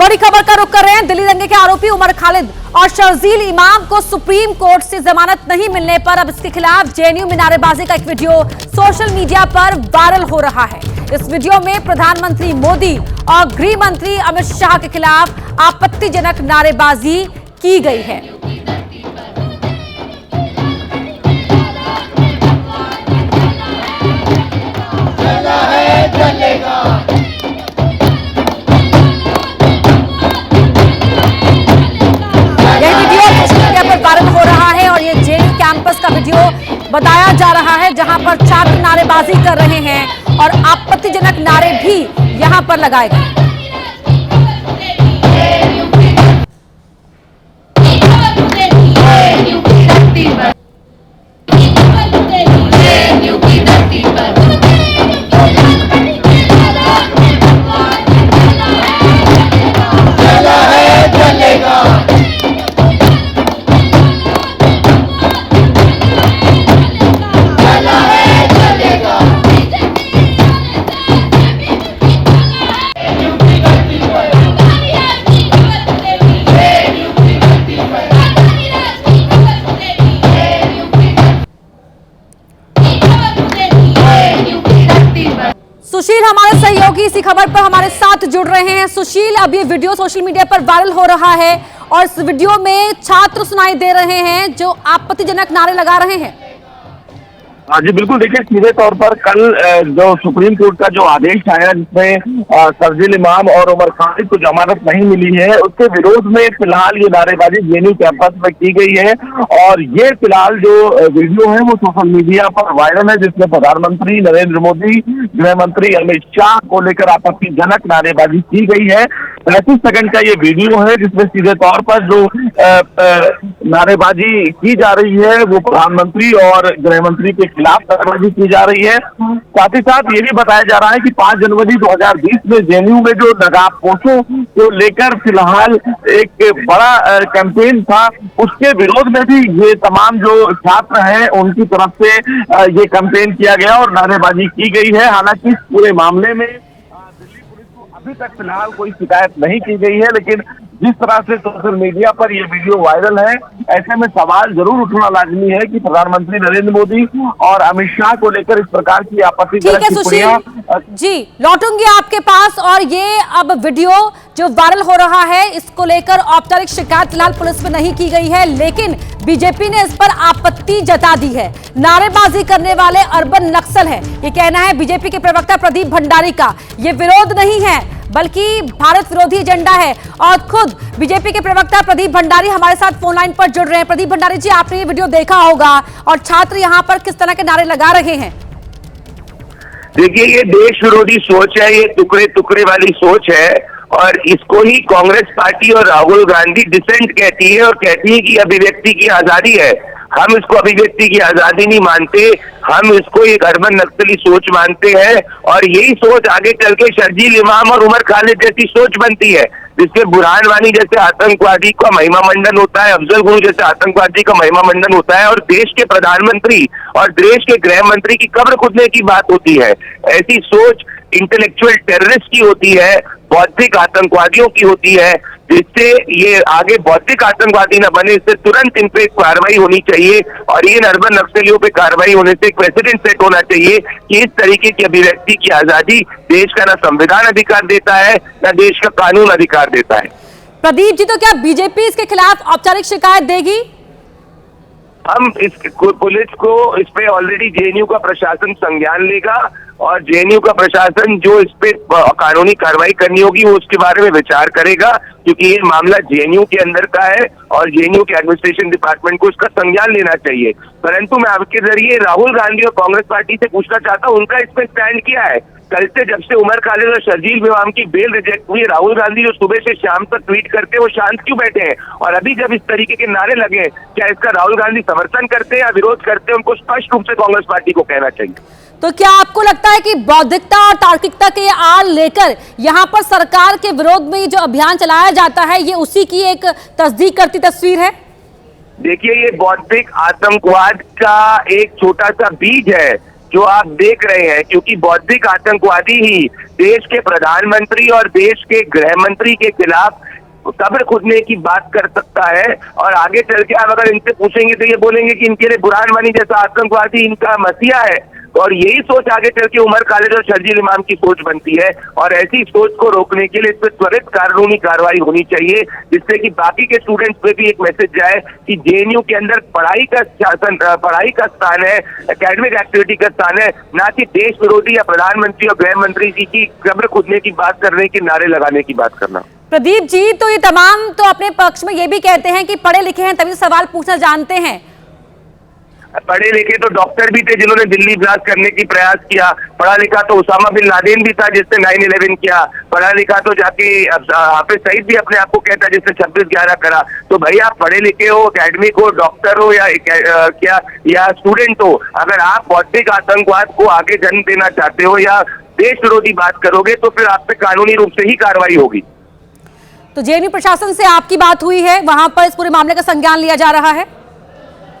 बड़ी खबर का रुख कर रहे हैं। दिल्ली दंगे के आरोपी उमर खालिद और शर्जील इमाम को सुप्रीम कोर्ट से जमानत नहीं मिलने पर अब इसके खिलाफ जेएनयू में नारेबाजी का एक वीडियो सोशल मीडिया पर वायरल हो रहा है। इस वीडियो में प्रधानमंत्री मोदी और गृह मंत्री अमित शाह के खिलाफ आपत्तिजनक नारेबाजी की गई है। चला है चलेगा। वायरल हो रहा है और ये जेएनयू कैंपस का वीडियो बताया जा रहा है, जहां पर छात्र नारेबाजी कर रहे हैं और आपत्तिजनक नारे भी यहां पर लगाए गए। सुशील हमारे सहयोगी इसी खबर पर हमारे साथ जुड़ रहे हैं। सुशील, अब ये वीडियो सोशल मीडिया पर वायरल हो रहा है और इस वीडियो में छात्र सुनाई दे रहे हैं जो आपत्तिजनक नारे लगा रहे हैं। हाँ जी बिल्कुल, देखिए सीधे तौर पर कल जो सुप्रीम कोर्ट का जो आदेश आया जिसमें शर्जील इमाम और उमर खालिद को जमानत नहीं मिली है, उसके विरोध में फिलहाल ये नारेबाजी जेएनयू कैंपस में की गई है। और ये फिलहाल जो वीडियो है वो सोशल मीडिया पर वायरल है, जिसमें प्रधानमंत्री नरेंद्र मोदी, गृह मंत्री अमित शाह को लेकर आपत्तिजनक नारेबाजी की गई है। 35 सेकंड का ये वीडियो है जिसमें सीधे तौर पर जो नारेबाजी की जा रही है वो प्रधानमंत्री और गृह मंत्री के खिलाफ नारेबाजी की जा रही है। साथ ही साथ ये भी बताया जा रहा है कि 5 जनवरी 2020 में जेएनयू में जो नकाबपोशों को लेकर फिलहाल एक बड़ा कैंपेन था, उसके विरोध में भी ये तमाम जो छात्र हैं उनकी तरफ से ये कैंपेन किया गया और नारेबाजी की गई है। हालांकि इस पूरे मामले में दिल्ली पुलिस को अभी तक फिलहाल कोई शिकायत नहीं की गई है, लेकिन जिस तरह से सोशल मीडिया पर ये वीडियो वायरल है, ऐसे में सवाल जरूर उठना लाजमी है कि प्रधानमंत्री नरेंद्र मोदी और अमित शाह को लेकर इस प्रकार की आपत्तिजनक टिप्पणियां। जी, लौटूंगी आपके पास। और ये अब वीडियो जो वायरल हो रहा है, इसको लेकर औपचारिक शिकायत फिलहाल पुलिस में नहीं की गई है, लेकिन बीजेपी ने इस पर आपत्ति जता दी है। नारेबाजी करने वाले अर्बन नक्सल है, ये कहना है बीजेपी के प्रवक्ता प्रदीप भंडारी का। ये विरोध नहीं है बल्कि भारत विरोधी एजेंडा है। और खुद बीजेपी के प्रवक्ता प्रदीप भंडारी हमारे साथ फोन लाइन पर जुड़ रहे हैं। प्रदीप भंडारी जी, आपने ये वीडियो देखा होगा और छात्र यहाँ पर किस तरह के नारे लगा रहे हैं? देखिए, ये देश विरोधी सोच है, ये टुकड़े टुकड़े वाली सोच है और इसको ही कांग्रेस पार्टी और राहुल गांधी डिसेंट कहती है और कहती है कि अभिव्यक्ति की आजादी है। हम इसको अभिव्यक्ति की आजादी नहीं मानते, हम इसको एक अर्बन नक्सली सोच मानते हैं। और यही सोच आगे चल के शर्जील इमाम और उमर खालिद जैसी सोच बनती है, जिसमें बुरहान वानी जैसे आतंकवादी का महिमा मंडन होता है, अफजल गुरु जैसे आतंकवादी का महिमा मंडन होता है और देश के प्रधानमंत्री और देश के गृह मंत्री की कब्र खुदने की बात होती है। ऐसी सोच इंटेलेक्चुअल टेररिस्ट की होती है, बौद्धिक आतंकवादियों की होती है, जिससे ये आगे बौद्धिक आतंकवादी न बने, इससे तुरंत इन पे कार्रवाई होनी चाहिए। और इन अर्बन नक्सलियों पे कार्रवाई होने से एक प्रेसिडेंट सेट होना चाहिए कि इस तरीके की अभिव्यक्ति की आजादी देश का ना संविधान अधिकार देता है, ना देश का कानून अधिकार देता है। प्रदीप जी, तो क्या बीजेपी इसके खिलाफ औपचारिक शिकायत देगी? हम इस पुलिस को इस पे ऑलरेडी जेएनयू का प्रशासन संज्ञान लेगा और जेएनयू का प्रशासन जो इस पे कानूनी कार्रवाई करनी होगी वो उसके बारे में विचार करेगा, क्योंकि ये मामला जेएनयू के अंदर का है और जेएनयू के एडमिनिस्ट्रेशन डिपार्टमेंट को इसका संज्ञान लेना चाहिए। परंतु मैं आपके जरिए राहुल गांधी और कांग्रेस पार्टी से पूछना चाहता हूँ, उनका इस पे स्टैंड क्या है? कल से जब से उमर खालिद और शर्जील इमाम की बेल रिजेक्ट हुई, राहुल गांधी जो सुबह से शाम तक ट्वीट करते हैं वो शांत क्यों बैठे हैं? और अभी जब इस तरीके के नारे लगे, क्या इसका राहुल गांधी समर्थन करते हैं या विरोध करते हैं? उनको स्पष्ट रूप से कांग्रेस पार्टी को कहना चाहिए। तो क्या आपको लगता है कि बौद्धिकता और तार्किकता के आड़ लेकर यहाँ पर सरकार के विरोध में जो अभियान चलाया जाता है, ये उसी की एक तस्दीक करती तस्वीर है? देखिए, ये बौद्धिक आतंकवाद का एक छोटा सा बीज है जो आप देख रहे हैं, क्योंकि बौद्धिक आतंकवादी ही देश के प्रधानमंत्री और देश के गृह मंत्री के खिलाफ कब्र खुदने की बात कर सकता है। और आगे चल के आप अगर इनसे पूछेंगे तो ये बोलेंगे कि इनके लिए बुरहान वानी जैसा आतंकवादी इनका मसीहा है। और यही सोच आगे चल के उमर खालिद और शर्जील इमाम की सोच बनती है, और ऐसी सोच को रोकने के लिए इस पर त्वरित कानूनी कार्रवाई होनी चाहिए, जिससे कि बाकी के स्टूडेंट्स पे भी एक मैसेज जाए कि जेएनयू के अंदर पढ़ाई का स्थान है, एकेडमिक एक्टिविटी का स्थान है, ना कि देश विरोधी या प्रधानमंत्री और गृह मंत्री जी की कब्र खुदने की बात करने के नारे लगाने की बात करना। प्रदीप जी, तो ये तमाम तो अपने पक्ष में ये भी कहते हैं कि पढ़े लिखे हैं तभी सवाल पूछना जानते हैं। पढ़े लिखे तो डॉक्टर भी थे जिन्होंने दिल्ली ब्लास्ट करने की प्रयास किया, पढ़ा लिखा तो उसामा बिन लादेन भी था जिसने 9/11 किया, पढ़ा लिखा तो जाके हाफिज सईद भी अपने आप को कहता है जिसने 26/11 करा। तो भाई आप पढ़े लिखे हो, एकेडमिक हो, डॉक्टर हो या स्टूडेंट हो, अगर आप बौद्धिक आतंकवाद को आगे जन्म देना चाहते हो या देश विरोधी बात करोगे तो फिर आप पे कानूनी रूप से ही कार्रवाई होगी। तो जेएनयू प्रशासन से आपकी बात हुई है, वहां पर इस पूरे मामले का संज्ञान लिया जा रहा है?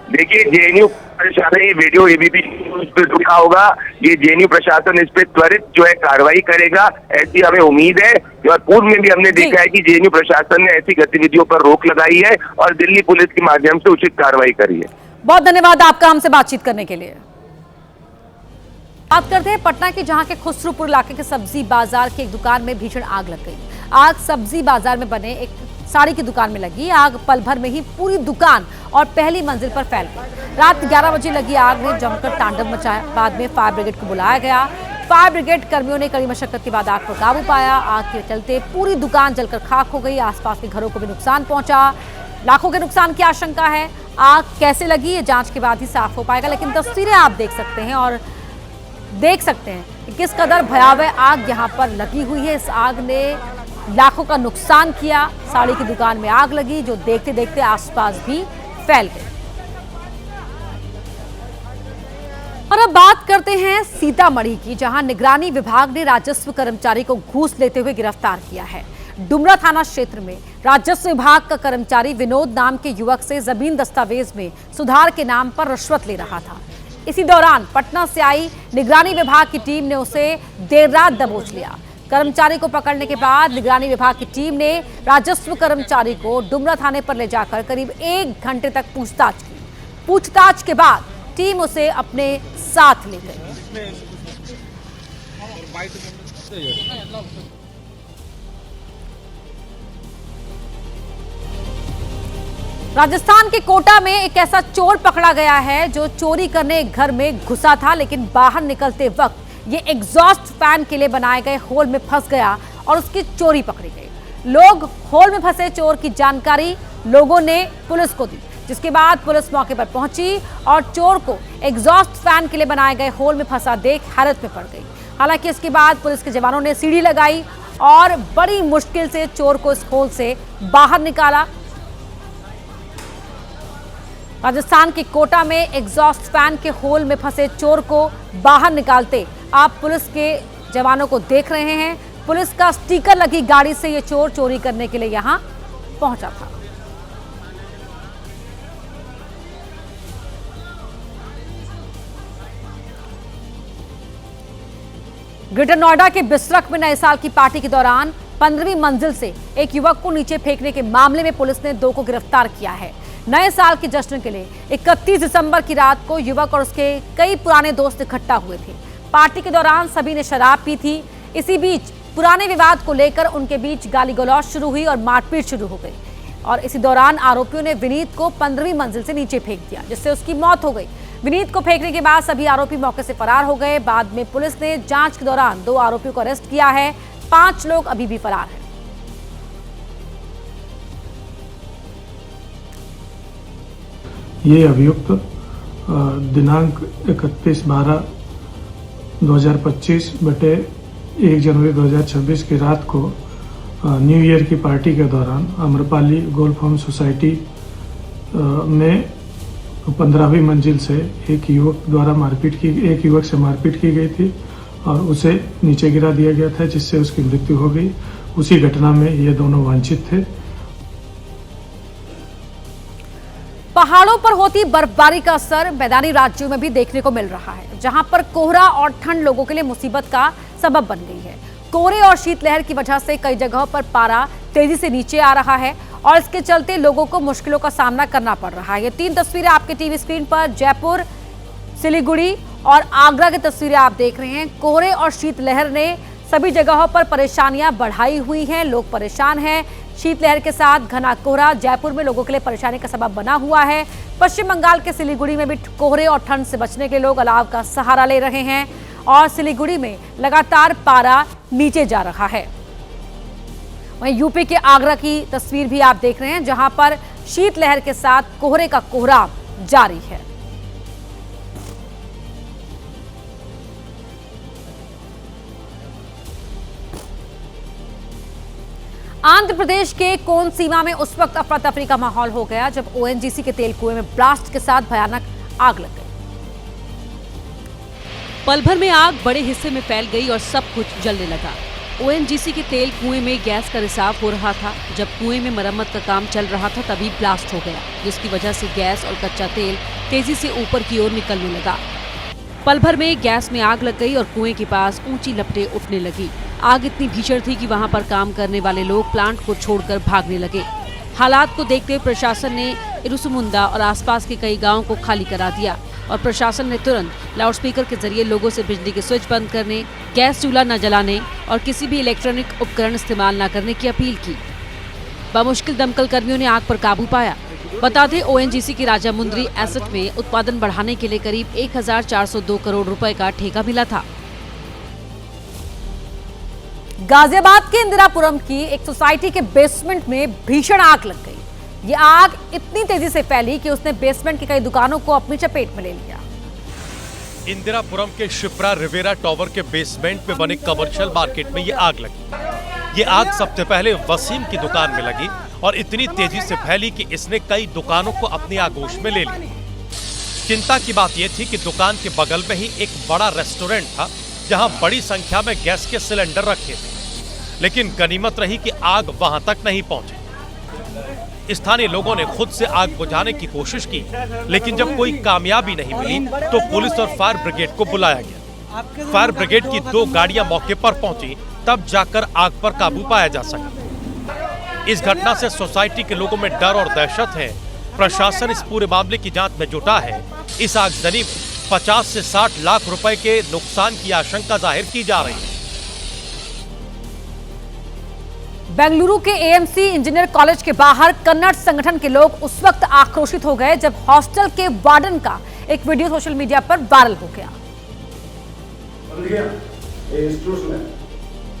देखिए, जेएनयू प्रशासन ये वीडियो एबीपी न्यूज पे देखा होगा, ये जेएनयू प्रशासन इस पे त्वरित जो है कार्रवाई करेगा, ऐसी हमें उम्मीद है। और पूर्व में भी हमने देखा है कि जेएनयू प्रशासन ने ऐसी गतिविधियों पर रोक लगाई है और दिल्ली पुलिस के माध्यम से उचित कार्रवाई करी है। बहुत धन्यवाद आपका हमसे बातचीत करने के लिए। बात करते हैं पटना के, जहां के खुसरूपुर इलाके के सब्जी बाजार की एक दुकान में भीषण आग लग गई। आग सब्जी बाजार में बने एक साड़ी की दुकान में लगी। आग पल भर में ही पूरी दुकान और पहली मंजिल पर फैल गई। रात 11 बजे लगी आग ने जमकर तांडव मचाया। बाद में फायर ब्रिगेड को बुलाया गया। फायर ब्रिगेड कर्मियों ने कड़ी मशक्कत के बाद आग पर काबू पाया। आग के चलते पूरी दुकान जलकर खाक हो गई। आसपास के घरों को भी नुकसान पहुंचा। लाखों के नुकसान की आशंका है। आग कैसे लगी ये जांच के बाद ही साफ हो पाएगा, लेकिन तस्वीरें आप देख सकते हैं और देख सकते हैं कि किस कदर भयावह आग यहाँ पर लगी हुई है। इस आग ने लाखों का नुकसान किया। साड़ी की दुकान में आग लगी जो देखते देखते आसपास भी फैल गई। और अब बात करते हैं सीतामढ़ी की, जहां निगरानी विभाग ने राजस्व कर्मचारी को घूस लेते हुए गिरफ्तार किया है। डुमरा थाना क्षेत्र में राजस्व विभाग का कर्मचारी विनोद नाम के युवक से जमीन दस्तावेज में सुधार के नाम पर रिश्वत ले रहा था। इसी दौरान पटना से आई निगरानी विभाग की टीम ने उसे देर रात दबोच लिया। कर्मचारी को पकड़ने के बाद निगरानी विभाग की टीम ने राजस्व कर्मचारी को डुमरा थाने पर ले जाकर करीब 1 घंटे तक पूछताछ की। पूछताछ के बाद टीम उसे अपने साथ ले गई। राजस्थान के कोटा में एक ऐसा चोर पकड़ा गया है जो चोरी करने एक घर में घुसा था, लेकिन बाहर निकलते वक्त ये एग्जॉस्ट फैन के लिए बनाए गए होल में फंस गया और उसकी चोरी पकड़ी गई। लोग होल में फंसे चोर की जानकारी लोगों ने पुलिस को दी, जिसके बाद पुलिस मौके पर पहुंची और चोर को एग्जॉस्ट फैन के लिए बनाए गए होल में फंसा देख हैरत में पड़ गई। हालांकि इसके बाद पुलिस के जवानों ने सीढ़ी लगाई और बड़ी मुश्किल से चोर को इस होल से बाहर निकाला। राजस्थान के कोटा में एग्जॉस्ट फैन के होल में फंसे चोर को बाहर निकालते आप पुलिस के जवानों को देख रहे हैं। पुलिस का स्टिकर लगी गाड़ी से ये चोर चोरी करने के लिए यहां पहुंचा था। ग्रेटर नोएडा के बिसरख में नए साल की पार्टी के दौरान 15वीं मंजिल से एक युवक को नीचे फेंकने के मामले में पुलिस ने 2 को गिरफ्तार किया है। नए साल के जश्न के लिए 31 दिसंबर की रात को युवक और उसके कई पुराने दोस्त इकट्ठा हुए थे। पार्टी के दौरान सभी ने शराब पी थी। इसी बीच पुराने विवाद को लेकर उनके बीच गाली गलौज शुरू हुई और मारपीट शुरू हो गई। और इसी दौरान आरोपियों ने विनीत को 15वीं मंजिल से नीचे फेंक दिया, जिससे उसकी मौत हो गई। विनीत को फेंकने के बाद सभी आरोपी मौके से फरार हो गए। बाद में पुलिस ने जांच के दौरान 2 आरोपियों को अरेस्ट किया है। 5 लोग अभी भी फरार हैं। ये अभियुक्त दिनांक 31/12/2025 बटे 1 जनवरी 2026 की रात को न्यू ईयर की पार्टी के दौरान अम्रपाली गोल्फ होम सोसाइटी में 15वीं मंजिल से एक युवक से मारपीट की गई थी और उसे नीचे गिरा दिया गया था, जिससे उसकी मृत्यु हो गई। उसी घटना में ये दोनों वांछित थे। पहाड़ों पर होती बर्फबारी का असर मैदानी राज्यों में भी देखने को मिल रहा है, जहां पर कोहरा और ठंड लोगों के लिए मुसीबत का सबब बन गई है। कोहरे और शीतलहर की वजह से कई जगहों पर पारा तेजी से नीचे आ रहा है और इसके चलते लोगों को मुश्किलों का सामना करना पड़ रहा है। ये 3 तस्वीरें आपके टीवी स्क्रीन पर जयपुर, सिलीगुड़ी और आगरा की तस्वीरें आप देख रहे हैं। कोहरे और शीतलहर ने सभी जगहों पर परेशानियां बढ़ाई हुई हैं, लोग परेशान हैं। शीतलहर के साथ घना कोहरा जयपुर में लोगों के लिए परेशानी का सबब बना हुआ है। पश्चिम बंगाल के सिलीगुड़ी में भी कोहरे और ठंड से बचने के लोग अलाव का सहारा ले रहे हैं और सिलीगुड़ी में लगातार पारा नीचे जा रहा है। वहीं यूपी के आगरा की तस्वीर भी आप देख रहे हैं, जहां पर शीतलहर के साथ कोहरे का कोहरा जारी है। आंध्र प्रदेश के कोनसीमा में उस वक्त अफरा तफरी का माहौल हो गया जब ओएनजीसी के तेल कुएं में ब्लास्ट के साथ भयानक आग लग गई। पल भर में आग बड़े हिस्से में फैल गई और सब कुछ जलने लगा। ओएनजीसी के तेल कुएं में गैस का रिसाव हो रहा था। जब कुएं में मरम्मत का काम चल रहा था तभी ब्लास्ट हो गया, जिसकी वजह से गैस और कच्चा तेल तेजी से ऊपर की ओर निकलने लगा। पल भर में गैस में आग लग गई और कुएं के पास ऊंची लपटें उठने लगी। आग इतनी भीषण थी कि वहां पर काम करने वाले लोग प्लांट को छोड़कर भागने लगे। हालात को देखते हुए प्रशासन ने इरुसुमुंदा और आसपास के कई गांवों को खाली करा दिया और प्रशासन ने तुरंत लाउडस्पीकर के जरिए लोगों से बिजली के स्विच बंद करने, गैस चूल्हा न जलाने और किसी भी इलेक्ट्रॉनिक उपकरण इस्तेमाल न करने की अपील की। बमुश्किल दमकल कर्मियों ने आग पर काबू पाया। बता दें, ओएनजीसी की राजामुंद्री एसेट में उत्पादन बढ़ाने के लिए करीब 1402 करोड़ रुपए का ठेका मिला था। गाजियाबाद के इंदिरापुरम की एक सोसाइटी के बेसमेंट में भीषण आग लग गई। ये आग इतनी तेजी से फैली कि उसने बेसमेंट की कई दुकानों को अपनी चपेट में ले लिया। इंदिरापुरम के शिप्रा रिवेरा टावर के बेसमेंट में बने कमर्शियल मार्केट में ये आग लगी। ये आग सबसे पहले वसीम की दुकान में लगी और इतनी तेजी से फैली कि इसने कई दुकानों को अपनी आगोश में ले लिया। चिंता की बात यह थी कि दुकान के बगल में ही एक बड़ा रेस्टोरेंट था, जहां बड़ी संख्या में गैस के सिलेंडर रखे थे, लेकिन गनीमत रही कि आग वहां तक नहीं पहुंची। स्थानीय लोगों ने खुद से आग बुझाने की कोशिश की, लेकिन जब कोई कामयाबी नहीं मिली तो पुलिस और फायर ब्रिगेड को बुलाया गया। फायर ब्रिगेड की 2 गाड़ियां मौके पर पहुंची, तब जाकर आग पर काबू पाया जा सका। इस घटना से सोसाइटी के लोगों में डर और दहशत है। प्रशासन इस पूरे मामले की जांच में जुटा है। इस आगजनी 50 से 60 लाख रुपए के नुकसान की आशंका जाहिर की जा रही है। बेंगलुरु के एएमसी इंजीनियर कॉलेज के बाहर कन्नड़ संगठन के लोग उस वक्त आक्रोशित हो गए जब हॉस्टल के वार्डन का एक वीडियो सोशल मीडिया पर वायरल हो गया।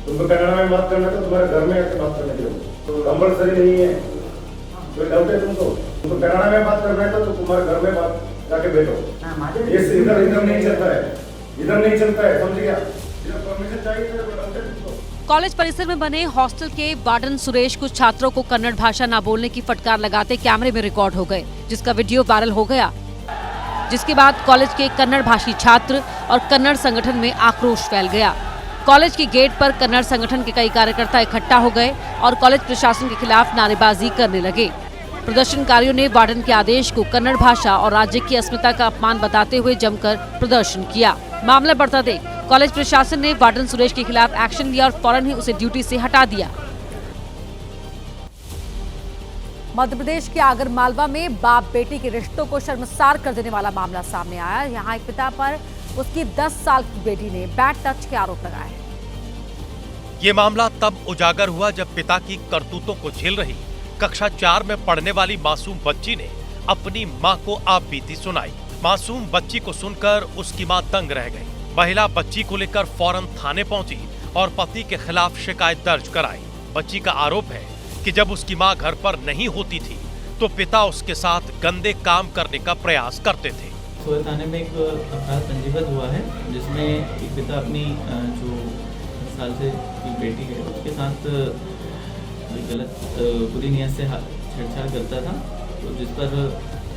तुमको कन्नड़ में बात करना तो तुम्हारे घर में आके बात करने की तो कंपलसरी नहीं है। कोई डाउट है तुमको कन्नड़ में बात करना है तो तुम्हारे घर में बात जाके बैठो। ये इधर नहीं चलता है, इधर नहीं चलता है, समझ गया? इधर परमिशन चाहिए तो कॉलेज परिसर में बने हॉस्टल के वार्डन सुरेश कुछ छात्रों को कन्नड़ भाषा न बोलने की फटकार लगाते कैमरे में रिकॉर्ड हो गए, जिसका वीडियो वायरल हो गया। जिसके बाद कॉलेज के कन्नड़ भाषी छात्र और कन्नड़ संगठन में आक्रोश फैल गया। कॉलेज के गेट पर कन्नड़ संगठन के कई कार्यकर्ता इकट्ठा हो गए और कॉलेज प्रशासन के खिलाफ नारेबाजी करने लगे। प्रदर्शनकारियों ने वार्डन के आदेश को कन्नड़ भाषा और राज्य की अस्मिता का अपमान बताते हुए जमकर प्रदर्शन किया। मामला बढ़ता देख कॉलेज प्रशासन ने वार्डन सुरेश के खिलाफ एक्शन लिया और फौरन ही उसे ड्यूटी से हटा दिया। मध्य प्रदेश के आगर मालवा में बाप बेटी के रिश्तों को शर्मसार कर देने वाला मामला सामने आया। यहाँ एक पिता पर उसकी 10 साल की बेटी ने बैड टच के आरोप लगाए हैं। ये मामला तब उजागर हुआ जब पिता की करतूतों को झेल रही कक्षा 4 में पढ़ने वाली मासूम बच्ची ने अपनी मां को आप बीती सुनाई। मासूम बच्ची को सुनकर उसकी मां दंग रह गई। महिला बच्ची को लेकर फौरन थाने पहुंची और पति के खिलाफ शिकायत दर्ज कराई। बच्ची का आरोप है कि जब उसकी मां घर पर नहीं होती थी तो पिता उसके साथ गंदे काम करने का प्रयास करते थे। सोया थाने में एक अपराध पंजीबद्ध हुआ है, जिसमें एक पिता अपनी जो 10 साल से की बेटी है उसके साथ गलत बुरी नीयत से छेड़छाड़ करता था, तो जिस पर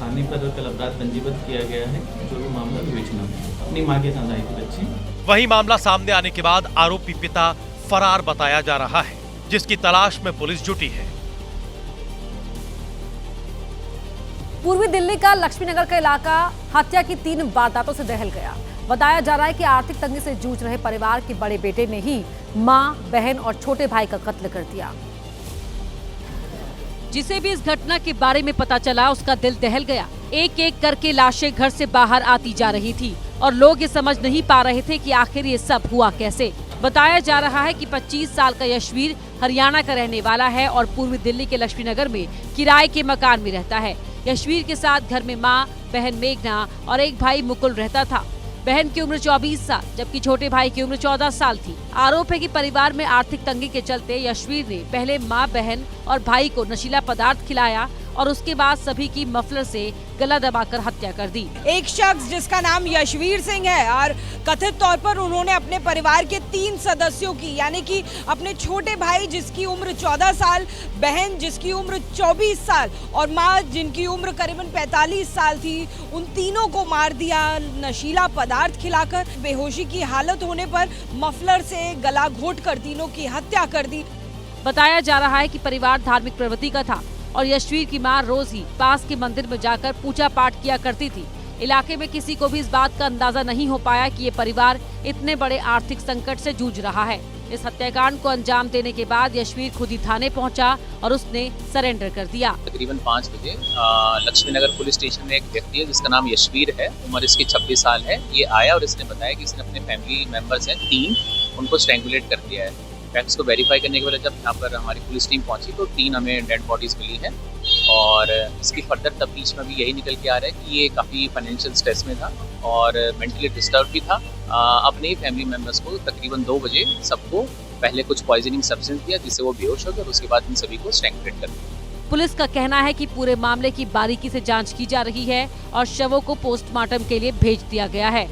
थाने पर कल अपराध पंजीबद्ध किया गया है। जो भी मामला विवेचना में अपनी मां के साथ आई थी बच्ची। वही मामला सामने आने के बाद आरोपी पिता फरार बताया जा रहा है, जिसकी तलाश में पुलिस जुटी है। पूर्वी दिल्ली का लक्ष्मीनगर का इलाका हत्या की 3 वारदातों से दहल गया। बताया जा रहा है कि आर्थिक तंगी से जूझ रहे परिवार के बड़े बेटे ने ही मां, बहन और छोटे भाई का कत्ल कर दिया। जिसे भी इस घटना के बारे में पता चला उसका दिल दहल गया। एक एक करके लाशें घर से बाहर आती जा रही थी और लोग ये समझ नहीं पा रहे थे कि आखिर ये सब हुआ कैसे। बताया जा रहा है कि 25 साल का यशवीर हरियाणा का रहने वाला है और पूर्वी दिल्ली के लक्ष्मीनगर में किराए के मकान में रहता है। यशवीर के साथ घर में मां, बहन मेघना और एक भाई मुकुल रहता था। बहन की उम्र 24 साल जबकि छोटे भाई की उम्र 14 साल थी। आरोप है कि परिवार में आर्थिक तंगी के चलते यशवीर ने पहले मां, बहन और भाई को नशीला पदार्थ खिलाया और उसके बाद सभी की मफलर से गला दबाकर हत्या कर दी। एक शख्स जिसका नाम यशवीर सिंह है और कथित तौर पर उन्होंने अपने परिवार के 3 सदस्यों की यानी कि अपने छोटे भाई जिसकी उम्र 14 साल, बहन जिसकी उम्र 24 साल और मां जिनकी उम्र करीबन 45 साल थी, उन तीनों को मार दिया नशीला पदार्थ खिलाकर। बेहोशी की हालत होने पर मफलर से गला घोंटकर तीनों की हत्या कर दी। बताया जा रहा है कि परिवार धार्मिक प्रवृत्ति का था और यशवीर की मां रोज ही पास के मंदिर में जाकर पूजा पाठ किया करती थी। इलाके में किसी को भी इस बात का अंदाजा नहीं हो पाया कि ये परिवार इतने बड़े आर्थिक संकट से जूझ रहा है। इस हत्याकांड को अंजाम देने के बाद यशवीर खुद ही थाने पहुंचा और उसने सरेंडर कर दिया। तकरीबन 5 बजे लक्ष्मीनगर पुलिस स्टेशन में एक व्यक्ति है जिसका नाम यशवीर है, उम्र इसकी 26 साल है। ये आया और इसने बताया कि इसने अपने फैमिली मेंबर्स हैं 3, उनको स्ट्रैंगुलेट कर दिया है। फैक्ट्स को वेरीफाई करने के बाद जब यहाँ पर हमारी पुलिस टीम पहुंची तो 3 हमें डेड बॉडीज मिली हैं और इसकी फर्दर तफ्तीश में भी यही निकल के आ रहा है कि ये काफ़ी फाइनेंशियल स्ट्रेस में था और मेंटली डिस्टर्ब भी था। अपने ही फैमिली मेम्बर्स को तकरीबन 2 बजे सबको पहले कुछ पॉइजनिंग सब्सटेंस दिया जिससे वो बेहोश हो गए और उसके बाद इन सभी को स्ट्रैंगुलेट कर दिया। पुलिस का कहना है कि पूरे मामले की बारीकी से जांच की जा रही है और शवों को पोस्टमार्टम के लिए भेज दिया गया है।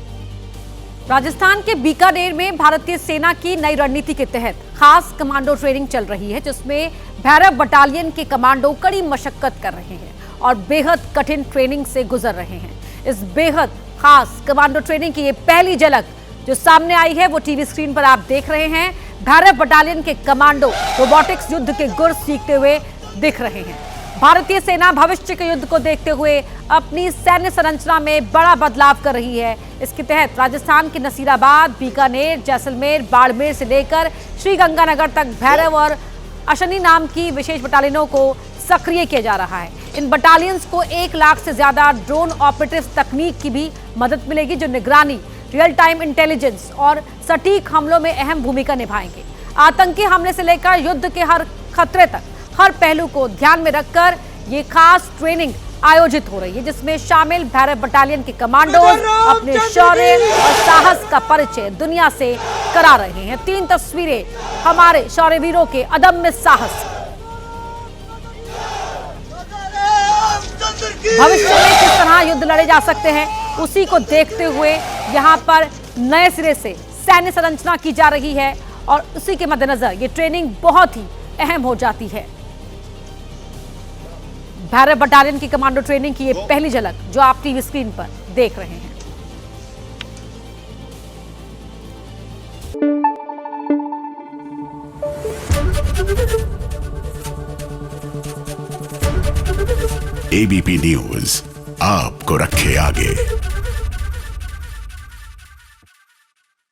राजस्थान के बीकानेर में भारतीय सेना की नई रणनीति के तहत खास कमांडो ट्रेनिंग चल रही है जिसमें भैरव बटालियन के कमांडो कड़ी मशक्कत कर रहे हैं और बेहद कठिन ट्रेनिंग से गुजर रहे हैं। इस बेहद खास कमांडो ट्रेनिंग की ये पहली झलक जो सामने आई है वो टीवी स्क्रीन पर आप देख रहे हैं। भैरव बटालियन के कमांडो रोबोटिक्स युद्ध के गुर सीखते हुए दिख रहे हैं। भारतीय सेना भविष्य के युद्ध को देखते हुए अपनी सैन्य संरचना में बड़ा बदलाव कर रही है। इसके तहत राजस्थान के नसीराबाद, बीकानेर, जैसलमेर, बाड़मेर से लेकर श्रीगंगानगर तक भैरव और अशनी नाम की विशेष बटालियनों को सक्रिय किया जा रहा है। इन बटालियंस को 1 लाख से ज्यादा ड्रोन ऑपरेटिव तकनीक की भी मदद मिलेगी जो निगरानी, रियल टाइम इंटेलिजेंस और सटीक हमलों में अहम भूमिका निभाएंगे। आतंकी हमले से लेकर युद्ध के हर खतरे तक हर पहलू को ध्यान में रखकर ये खास ट्रेनिंग आयोजित हो रही है जिसमें शामिल भैरव बटालियन के कमांडोज अपने शौर्य और साहस का परिचय दुनिया से करा रहे हैं। 3 तस्वीरें हमारे शौर्यवीरों के अदम्य साहस। भविष्य में किस तरह युद्ध लड़े जा सकते हैं उसी को देखते हुए यहाँ पर नए सिरे से सैन्य संरचना की जा रही है और उसी के मद्देनजर ये ट्रेनिंग बहुत ही अहम हो जाती है। भैरव बटालियन की कमांडो ट्रेनिंग की ये पहली झलक जो आप टीवी स्क्रीन पर देख रहे हैं। एबीपी न्यूज आपको रखे आगे।